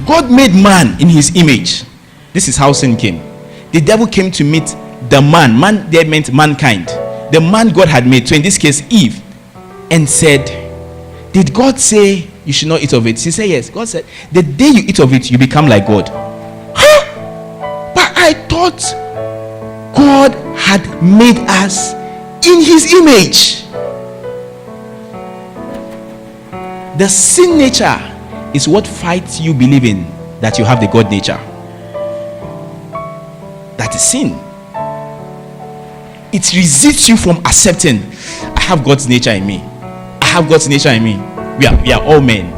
God made man in his image. This is how sin came. The devil came to meet the man. Man there meant mankind. The man God had made. So in this case, Eve. And said, did God say you should not eat of it? She said yes. God said, the day you eat of it, you become like God. Huh? But I thought God had made us in his image. The sin nature is what fights you believing that you have the God nature. That is sin. It resists you from accepting, I have God's nature in me. I have God's nature in me. We are all men.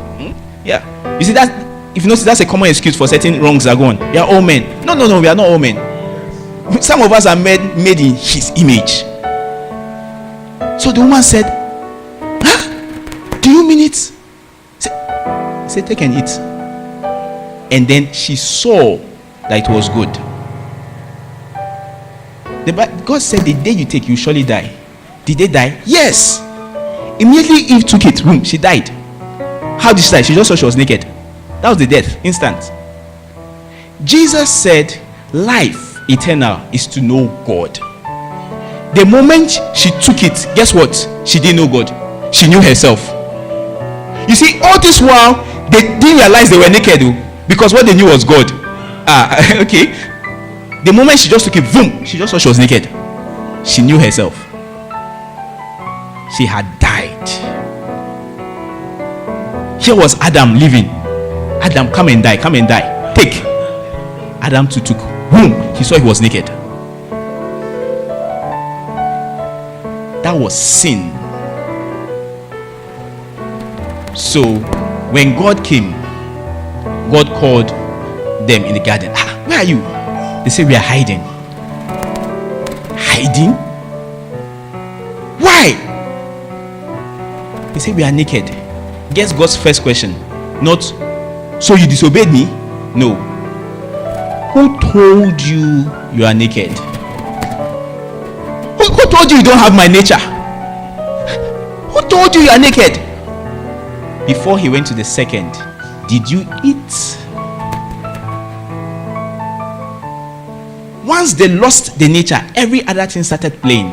Yeah. You see that, if you notice, that's a common excuse for certain wrongs are gone. We are all men. No, we are not all men. Some of us are made in his image. So the woman said, huh? Do you mean it? Say, take and eat. And then she saw that it was good. God said, the day you take, you surely die. Did they die? Yes. Immediately Eve took it. Boom, she died. How did she die? She just saw she was naked. That was the death. Instant. Jesus said, life eternal is to know God. The moment she took it, guess what? She didn't know God. She knew herself. You see, all this while, they didn't realize they were naked, because what they knew was God. Okay. The moment she just took it, boom, she just saw she was naked. She knew herself. She had died. Here was Adam living. Adam, come and die, take. Adam too took. Boom, he saw he was naked. That was sin. So when God came, God called them in the garden. Where are you? They say, we are hiding. Hiding? Why? They say, we are naked. Guess God's first question. Not, so you disobeyed me? No. Who told you you are naked? Who told you you don't have my nature? Who told you you are naked? Before he went to the second, did you eat? Once they lost the nature, every other thing started playing.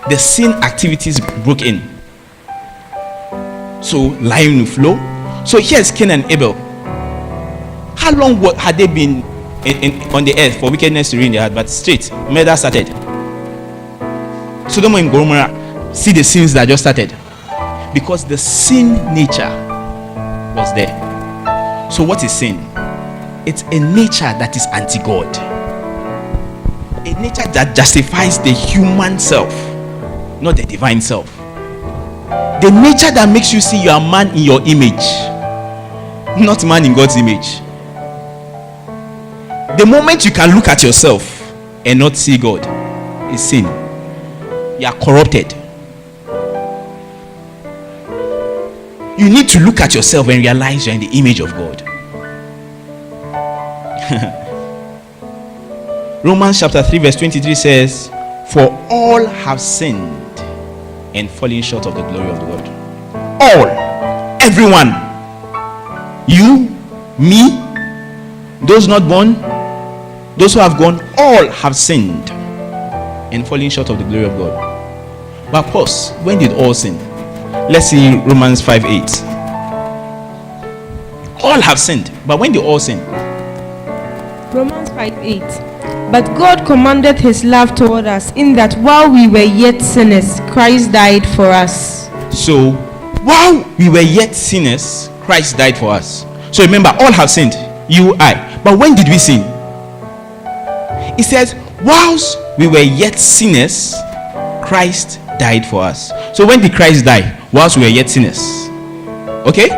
The sin activities broke in. So lying will flow. So here's Cain and Abel. How long had they been on the earth for wickedness to reign in their heart? But straight, murder started. Sodom and Gomorrah, see the sins that just started. Because the sin nature was there. So what is sin? It's a nature that is anti-God. A nature that justifies the human self, not the divine self. The nature that makes you see you are man in your image, not man in God's image. The moment you can look at yourself and not see God is sin. You are corrupted. You need to look at yourself and realize you are in the image of God. Romans chapter 3 verse 23 says, for all have sinned and fallen short of the glory of God. All, everyone, you, me, those not born, those who have gone, all have sinned and fallen short of the glory of God. But pause, when did all sin? Let's see Romans 5:8. All have sinned, but when did all sin? Romans 5:8. But God commanded his love toward us in that while we were yet sinners, Christ died for us. So, while we were yet sinners, Christ died for us. So remember, all have sinned. You, I. But when did we sin? It says, whilst we were yet sinners, Christ died for us. So when did Christ die? Whilst we were yet sinners. Okay?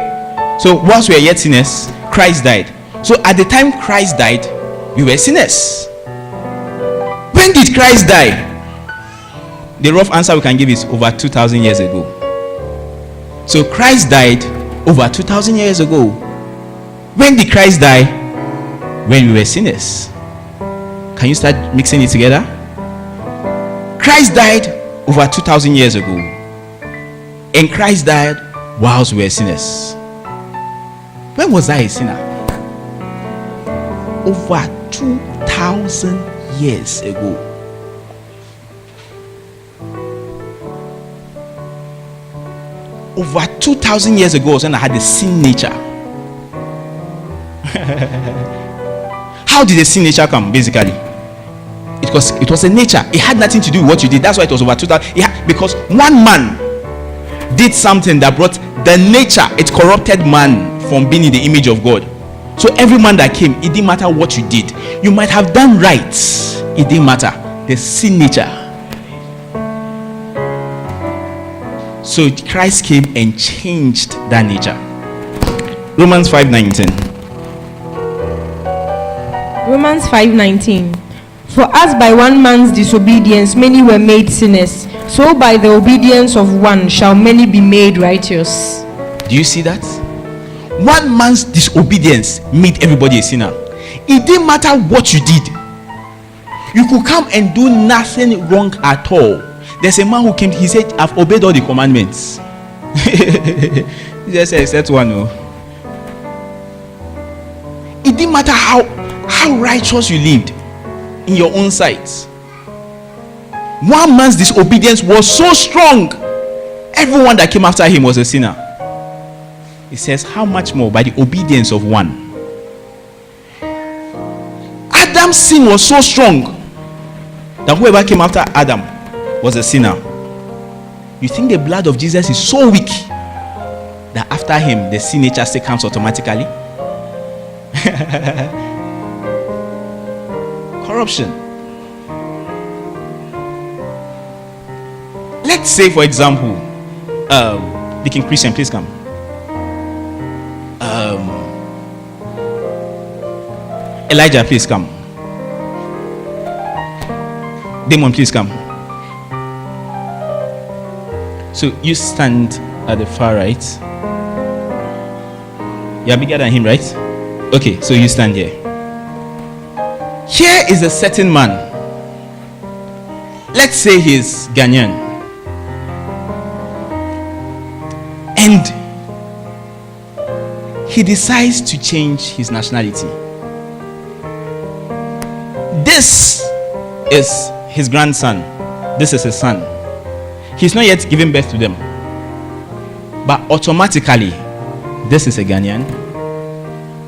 So whilst we were yet sinners, Christ died. So at the time Christ died, we were sinners. When did Christ die? The rough answer we can give is over 2,000 years ago. So Christ died over 2,000 years ago. When did Christ die? When we were sinners. Can you start mixing it together? Christ died over 2,000 years ago. And Christ died whilst we were sinners. When was I a sinner? Over 2,000 years ago. Over 2,000 years ago was when I had the sin nature. How did the sin nature come? Basically, it was a nature. It had nothing to do with what you did. That's why it was over 2,000. Because one man did something that brought the nature. It corrupted man from being in the image of God. So every man that came, it didn't matter what you did. You might have done right. It didn't matter. The sin nature. So Christ came and changed that nature. Romans 5:19. Romans 5:19. For as by one man's disobedience many were made sinners, so by the obedience of one shall many be made righteous. Do you see that? One man's disobedience made everybody a sinner. It didn't matter what you did. You could come and do nothing wrong at all. There's a man who came, he said, I've obeyed all the commandments. He just said, except one. No. It didn't matter how righteous you lived in your own sight. One man's disobedience was so strong, everyone that came after him was a sinner. It says, how much more by the obedience of one? Adam's sin was so strong that whoever came after Adam was a sinner. You think the blood of Jesus is so weak that after him the sin nature still comes automatically? Corruption. Let's say, for example, Deacon Christian, please come. Elijah, please come. Damon, please come. So you stand at the far right. You are bigger than him, right? Okay, so you stand here. Here is a certain man. Let's say he's Ghanaian. And he decides to change his nationality. This is his grandson. This is his son. He's not yet given birth to them. But automatically, this is a Ghanaian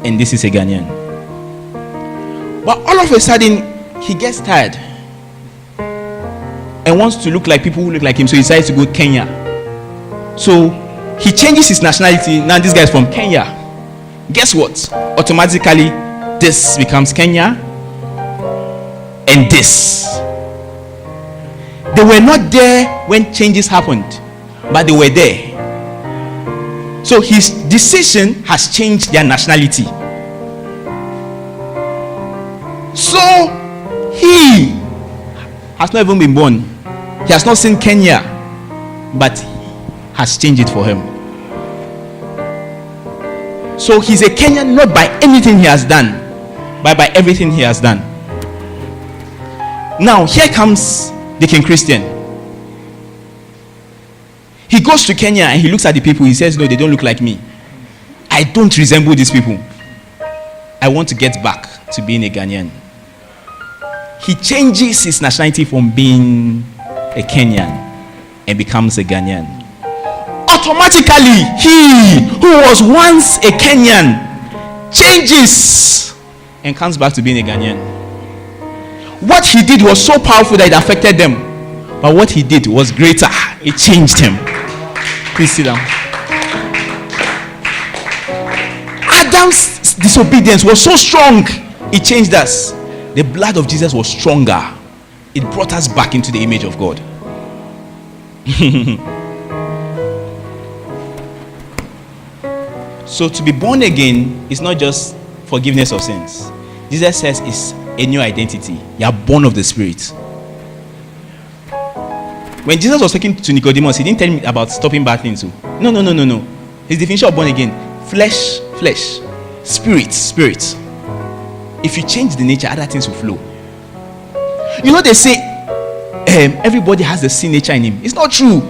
and this is a Ghanaian. But all of a sudden, he gets tired and wants to look like people who look like him, so he decides to go to Kenya. So he changes his nationality. Now this guy is from Kenya. Guess what? Automatically, this becomes Kenya and this. They were not there when changes happened, but they were there. So his decision has changed their nationality. So he has not even been born. He has not seen Kenya, but has changed it for him. So he's a Kenyan not by anything he has done, but by everything he has done. Now here comes the King Christian. He goes to Kenya and he looks at the people. He says, no, they don't look like me. I don't resemble these people. I want to get back to being a Ghanaian. He changes his nationality from being a Kenyan and becomes a Ghanaian. Automatically, he who was once a Kenyan changes and comes back to being a Ghanaian. What he did was so powerful that it affected them. But what he did was greater. It changed him. Please sit down. Adam's disobedience was so strong, it changed us. The blood of Jesus was stronger. It brought us back into the image of God. So to be born again is not just forgiveness of sins. Jesus says it's a new identity. You are born of the Spirit. When Jesus was talking to Nicodemus, he didn't tell him about stopping bad things. No. His definition of born again: flesh, spirit. If you change the nature, other things will flow. You know, they say everybody has the sin nature in him. It's not true.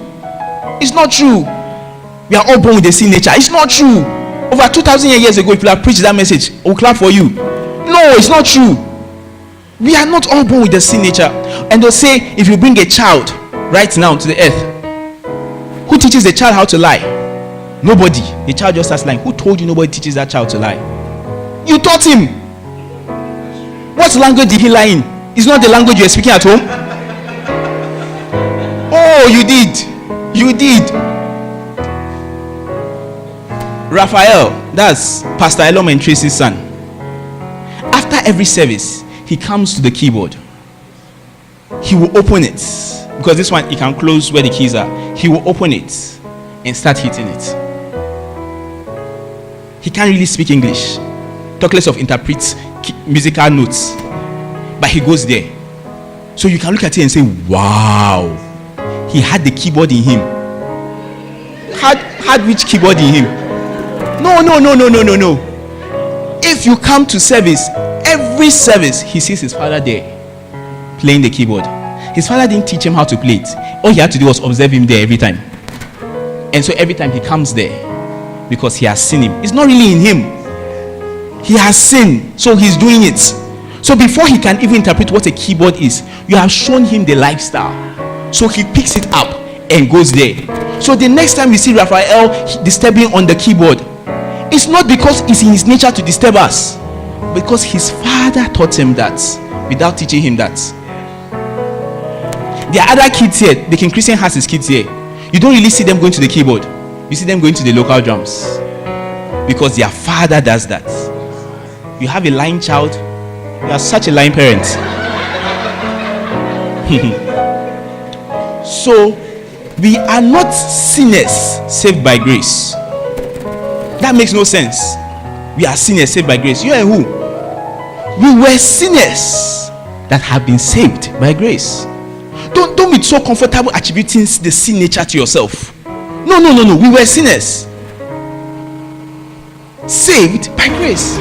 We are all born with the sin nature. It's not true. Over 2,000 years ago, if you have preached that message, we'll clap for you. No, it's not true. We are not all born with the sin nature. And they'll say, if you bring a child right now to the earth, who teaches the child how to lie? Nobody. The child just starts lying. Who told you nobody teaches that child to lie? You taught him. What language did he lie in? It's not the language you're speaking at home. Oh, you did. You did. Raphael, that's Pastor Elom and Tracy's son. After every service, he comes to the keyboard. He will open it, because this one he can close where the keys are. He will open it and start hitting it. He can't really speak English, talk less of interpret musical notes, but he goes there. So you can look at it and say, wow, he had the keyboard in him. Had which keyboard in him? No. If you come to service, every service, he sees his father there playing the keyboard. His father didn't teach him how to play it. All he had to do was observe him there every time. And so every time he comes there, because he has seen him. It's not really in him. He has sinned, so he's doing it. So before he can even interpret what a keyboard is, you have shown him the lifestyle. So he picks it up and goes there. So the next time we see Raphael disturbing on the keyboard, it's not because it's in his nature to disturb us, because his father taught him that without teaching him that. There are other kids here. The King Christian has his kids here. You don't really see them going to the keyboard. You see them going to the local drums, because their father does that. You have a lying child, you are such a lying parent. So we are not sinners saved by grace. That makes no sense. We are sinners saved by grace. You and who? We were sinners that have been saved by grace. Don't be so comfortable attributing the sin nature to yourself. No. We were sinners saved by grace.